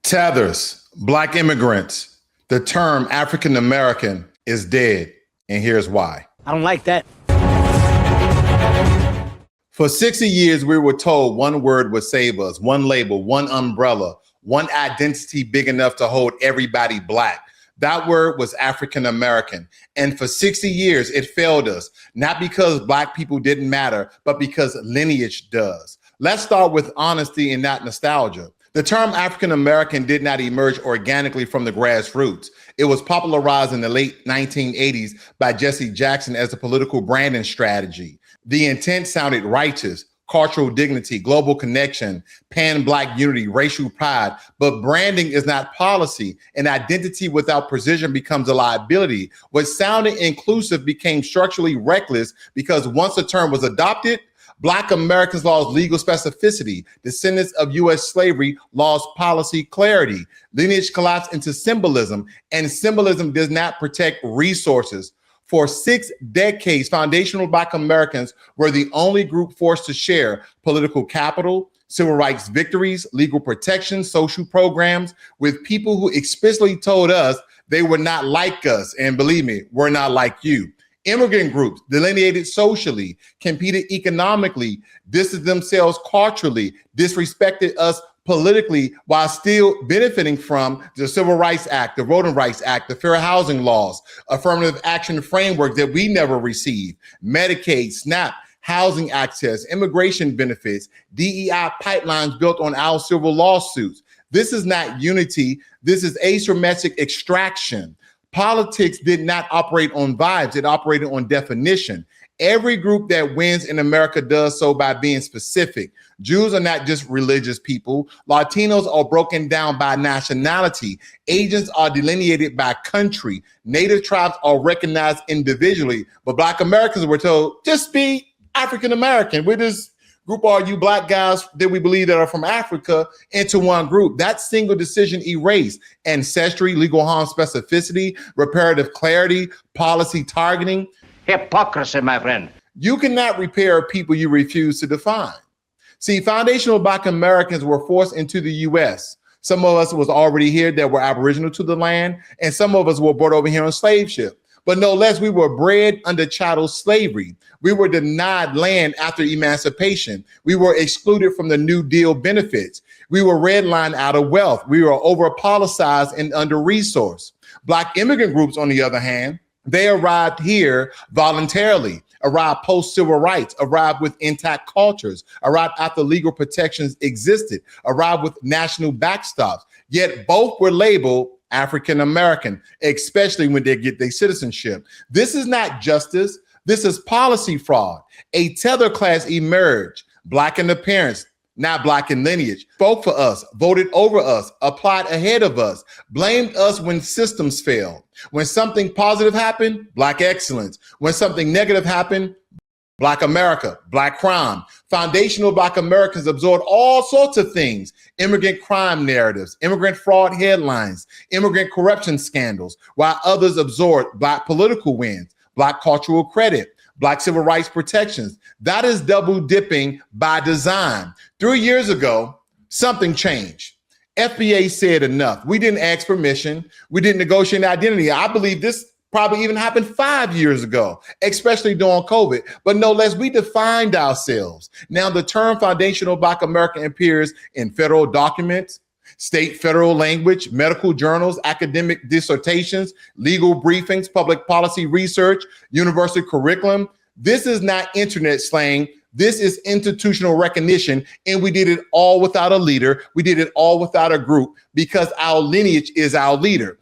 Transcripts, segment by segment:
Tethers, Black immigrants, the term African American is dead, and here's why. I don't like that. For 60 years, we were told one word would save us, one label, one umbrella, one identity big enough to hold everybody Black. That word was African American. And for 60 years, it failed us, not because Black people didn't matter, but because lineage does. Let's start with honesty and not nostalgia. The term African American did not emerge organically from the grassroots. It was popularized in the late 1980s by Jesse Jackson as a political branding strategy. The intent sounded righteous: cultural dignity, global connection, pan-Black unity, racial pride. But branding is not policy. And identity without precision becomes a liability. What sounded inclusive became structurally reckless because once the term was adopted, Black Americans lost legal specificity. Descendants of U.S. slavery lost policy clarity. Lineage collapsed into symbolism, and symbolism does not protect resources. For 6 decades, foundational Black Americans were the only group forced to share political capital, civil rights victories, legal protection, social programs with people who explicitly told us they were not like us. And believe me, we're not like you. Immigrant groups, delineated socially, competed economically, distanced themselves culturally, disrespected us politically while still benefiting from the Civil Rights Act, the Voting Rights Act, the Fair Housing Laws, affirmative action framework that we never received, Medicaid, SNAP, housing access, immigration benefits, DEI pipelines built on our civil lawsuits. This is not unity. This is asymmetric extraction. Politics did not operate on vibes. It operated on definition. Every group that wins in America does so by being specific. Jews are not just religious people. Latinos are broken down by nationality. Asians are delineated by country. Native tribes are recognized individually. But Black Americans were told, just be African American. We're just group all you Black guys that we believe that are from Africa into one group. That single decision erased ancestry, legal harm specificity, reparative clarity, policy targeting. Hypocrisy, my friend. You cannot repair people you refuse to define. See, foundational Black Americans were forced into the U.S. Some of us was already here that were aboriginal to the land, and some of us were brought over here on slave ship. But no less, we were bred under chattel slavery. We were denied land after emancipation. We were excluded from the New Deal benefits. We were redlined out of wealth. We were over-politicized and under-resourced. Black immigrant groups, on the other hand, they arrived here voluntarily, arrived post-civil rights, arrived with intact cultures, arrived after legal protections existed, arrived with national backstops. Yet both were labeled African American, especially when they get their citizenship. This is not justice. This is policy fraud. A tether class emerged, Black in appearance, not Black in lineage, spoke for us, voted over us, applied ahead of us, blamed us when systems failed. When something positive happened, Black excellence. When something negative happened, Black America, Black crime. Foundational Black Americans absorbed all sorts of things: immigrant crime narratives, immigrant fraud headlines, immigrant corruption scandals, while others absorbed Black political wins, Black cultural credit, Black civil rights protections. That is double dipping by design. 3 years ago, something changed. FBA said enough. We didn't ask permission. We didn't negotiate identity. I believe this probably even happened 5 years ago, especially during COVID. But no less, we defined ourselves. Now the term foundational Black American appears in federal documents, state federal language, medical journals, academic dissertations, legal briefings, public policy research, university curriculum. This is not internet slang. This is institutional recognition, and we did it all without a leader. We did it all without a group because our lineage is our leader.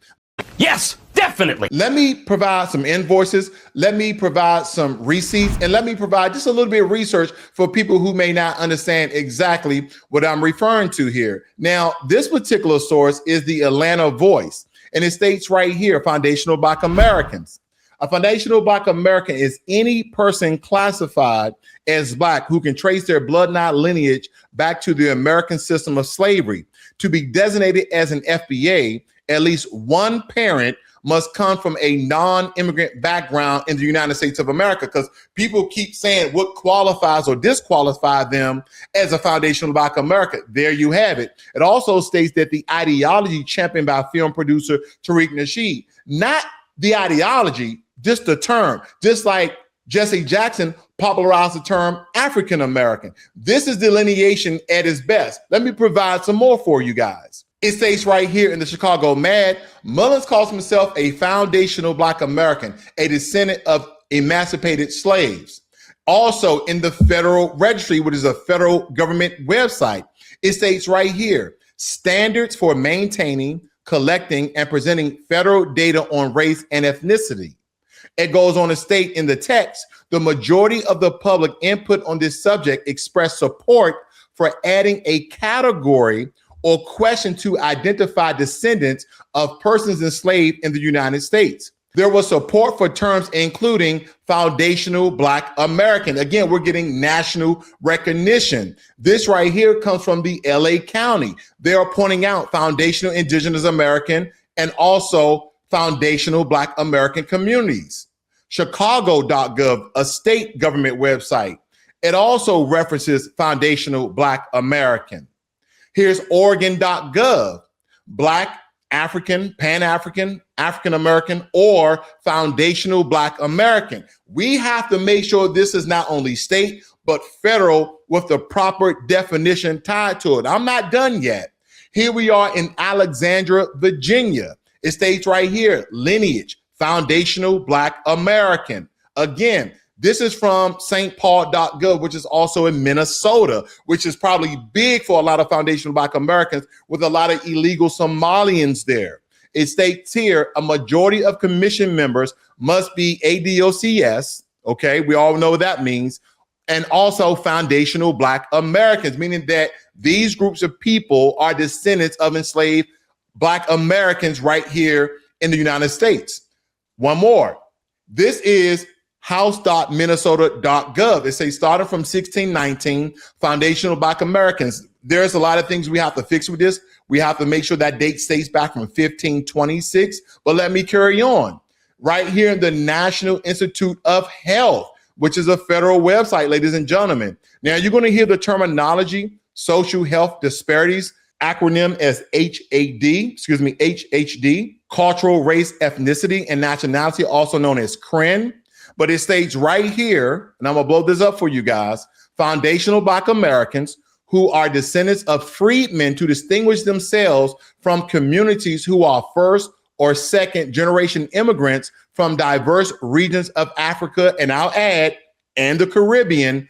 Yes, definitely. Let me provide some invoices. Let me provide some receipts, and let me provide just a little bit of research for people who may not understand exactly what I'm referring to here. Now, this particular source is the Atlanta Voice, and it states right here, foundational Black Americans. A foundational Black American is any person classified as Black who can trace their bloodline lineage back to the American system of slavery. To be designated as an FBA, at least one parent must come from a non-immigrant background in the United States of America, because people keep saying what qualifies or disqualifies them as a foundational Black American. There you have it. It also states that the ideology championed by film producer Tariq Nasheed, not the ideology, just the term, just like Jesse Jackson popularized the term African American. This is delineation at its best. Let me provide some more for you guys. It states right here in the Chicago Mad, Mullins calls himself a foundational Black American, a descendant of emancipated slaves. Also in the Federal Registry, which is a federal government website, it states right here, standards for maintaining, collecting, and presenting federal data on race and ethnicity. It goes on to state in the text, the majority of the public input on this subject expressed support for adding a category or question to identify descendants of persons enslaved in the United States. There was support for terms including foundational Black American. Again, we're getting national recognition. This right here comes from the LA County. They are pointing out foundational Indigenous American and also foundational Black American communities. Chicago.gov, a state government website. It also references foundational Black American. Here's Oregon.gov, Black, African, Pan-African, African-American, or foundational Black American. We have to make sure this is not only state, but federal with the proper definition tied to it. I'm not done yet. Here we are in Alexandria, Virginia. It states right here, Lineage, foundational Black American. Again, this is from stpaul.gov, which is also in Minnesota, which is probably big for a lot of foundational Black Americans with a lot of illegal Somalians there. It states here, a majority of commission members must be ADOCS, okay, we all know what that means, and also foundational Black Americans, meaning that these groups of people are descendants of enslaved Black Americans right here in the United States. One more. This is house.minnesota.gov. It says starting from 1619, foundational Black Americans. There's a lot of things we have to fix with this. We have to make sure that date stays back from 1526. But let me carry on. Right here in the National Institute of Health, which is a federal website, ladies and gentlemen. Now you're going to hear the terminology, social health disparities, acronym as HAD, HHD, cultural, race, ethnicity, and nationality, also known as CRIN. But it states right here, and I'm gonna blow this up for you guys, foundational Black Americans who are descendants of freedmen to distinguish themselves from communities who are first or second generation immigrants from diverse regions of Africa, and I'll add, and the Caribbean.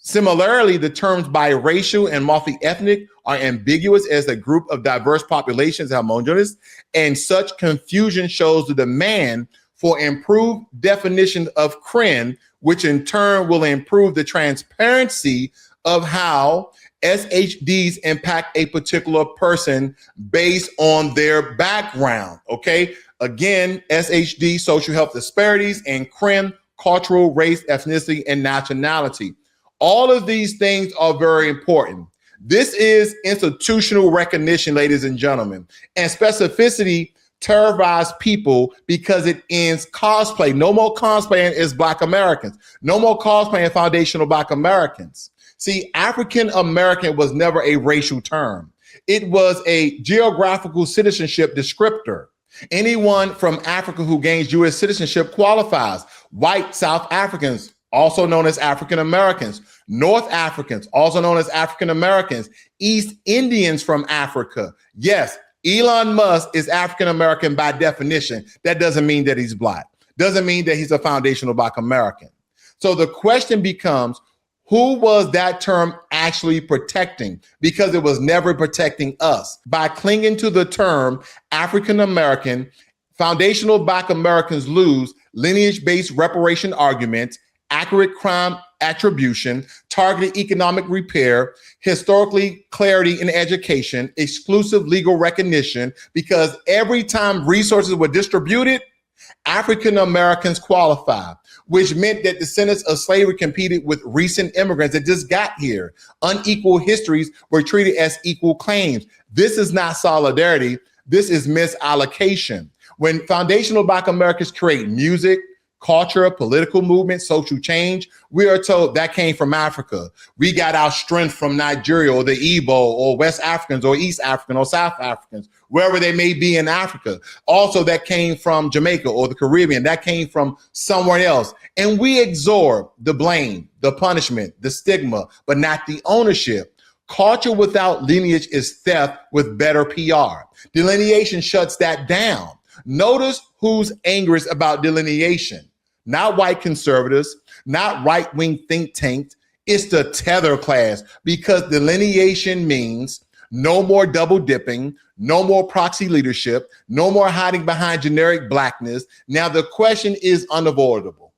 Similarly, the terms biracial and multi-ethnic are ambiguous as a group of diverse populations homogeneous, and such confusion shows the demand for improved definition of CRIN, which in turn will improve the transparency of how SHDs impact a particular person based on their background, okay? Again, SHD, social health disparities, and CRIN, cultural, race, ethnicity, and nationality. All of these things are very important. This is institutional recognition, ladies and gentlemen, and specificity terrorize people because it ends cosplay. No more cosplaying as Black Americans. No more cosplaying foundational Black Americans. See, African American was never a racial term. It was a geographical citizenship descriptor. Anyone from Africa who gains U.S. citizenship qualifies. White South Africans, also known as African Americans. North Africans, also known as African Americans. East Indians from Africa. Yes, Elon Musk is African American by definition. That doesn't mean that he's Black. Doesn't mean that he's a foundational Black American. So the question becomes, who was that term actually protecting? Because it was never protecting us. By clinging to the term African American, foundational Black Americans lose lineage-based reparation arguments, accurate crime attribution, targeted economic repair, historically clarity in education, exclusive legal recognition, because every time resources were distributed, African Americans qualified, which meant that descendants of slavery competed with recent immigrants that just got here. Unequal histories were treated as equal claims. This is not solidarity. This is misallocation. When foundational Black Americans create music, culture, political movement, social change, we are told that came from Africa. We got our strength from Nigeria or the Igbo or West Africans or East African or South Africans, wherever they may be in Africa. Also, that came from Jamaica or the Caribbean. That came from somewhere else. And we absorb the blame, the punishment, the stigma, but not the ownership. Culture without lineage is theft with better PR. Delineation shuts that down. Notice who's angriest about delineation. Not white conservatives, not right-wing think tanks. It's the tether class, because delineation means no more double dipping, no more proxy leadership, no more hiding behind generic Blackness. Now the question is unavoidable.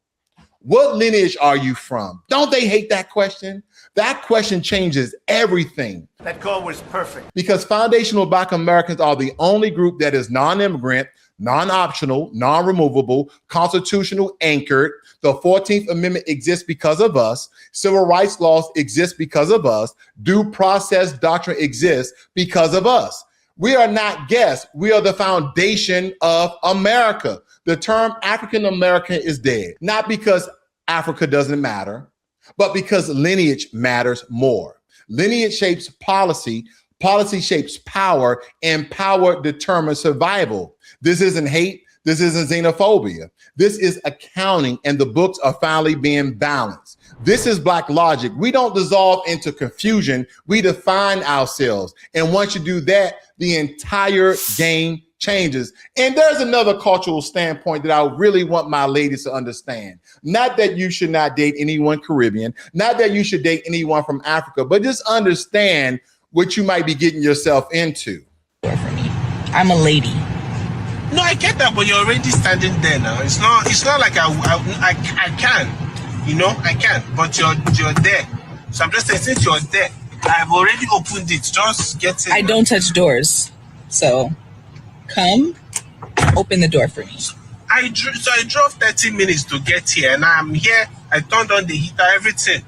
What lineage are you from? Don't they hate that question? That question changes everything. That call was perfect. Because foundational Black Americans are the only group that is non-immigrant, non-optional, non-removable, constitutional anchored. The 14th Amendment exists because of us. Civil rights laws exist because of us. Due process doctrine exists because of us. We are not guests. We are the foundation of America. The term African American is dead, not because Africa doesn't matter, but because lineage matters more. Lineage shapes policy, policy shapes power, and power determines survival. This isn't hate. This isn't xenophobia. This is accounting, and the books are finally being balanced. This is BlackLogic. We don't dissolve into confusion. We define ourselves. And once you do that, the entire game changes. And there's another cultural standpoint that I really want my ladies to understand. Not that you should not date anyone Caribbean, not that you should date anyone from Africa, but just understand what you might be getting yourself into. I'm a lady. No, I get that, but you're already standing there now. It's not like I can, you know, I can, but you're there. So I'm just saying, since you're there, I've already opened it. Just get in. I don't touch doors, so come, open the door for me. I drove 30 minutes to get here, and I'm here. I turned on the heater, everything.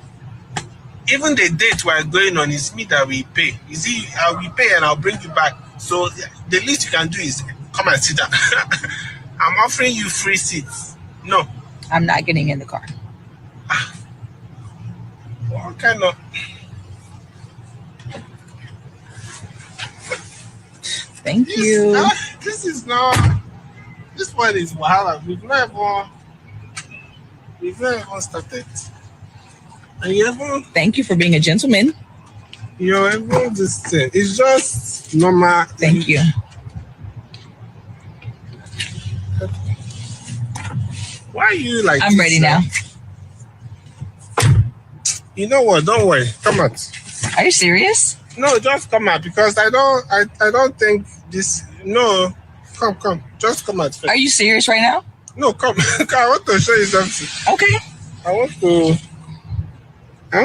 Even the date we're going on is me that we pay. You see, I will pay and I'll bring you back. So the least you can do is come and sit down. I'm offering you free seats. No. I'm not getting in the car. What kind of... Thank you. This is not... This one is Wahala. We've never even started. And you ever... Thank you for being a gentleman. You're ever just... It's just normal. Thank you. Why are you like... I'm ready now. You know what? Don't worry. Come out. Are you serious? No, just come out, because I don't think this... No. Come. Just come out first. Are you serious right now? No, come. I want to show you something. Okay. I want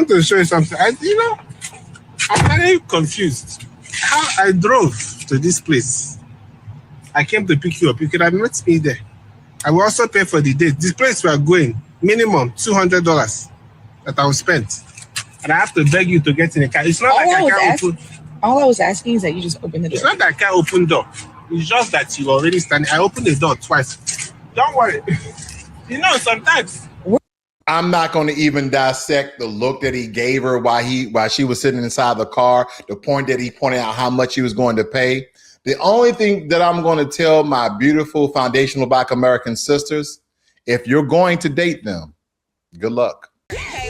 to show you something. I'm very confused. How I drove to this place. I came to pick you up. You could have met me there. I will also pay for the date. This place we are going, minimum $200 that I will spend. And I have to beg you to get in the car. It's not like I can't open. All I was asking is that you just open the door. It's not that I can't open door. It's just that you already standing. I opened the door twice. Don't worry. Sometimes. I'm not going to even dissect the look that he gave her while she was sitting inside the car, the point that he pointed out how much he was going to pay. The only thing that I'm going to tell my beautiful foundational Black American sisters, if you're going to date them, good luck. Hey.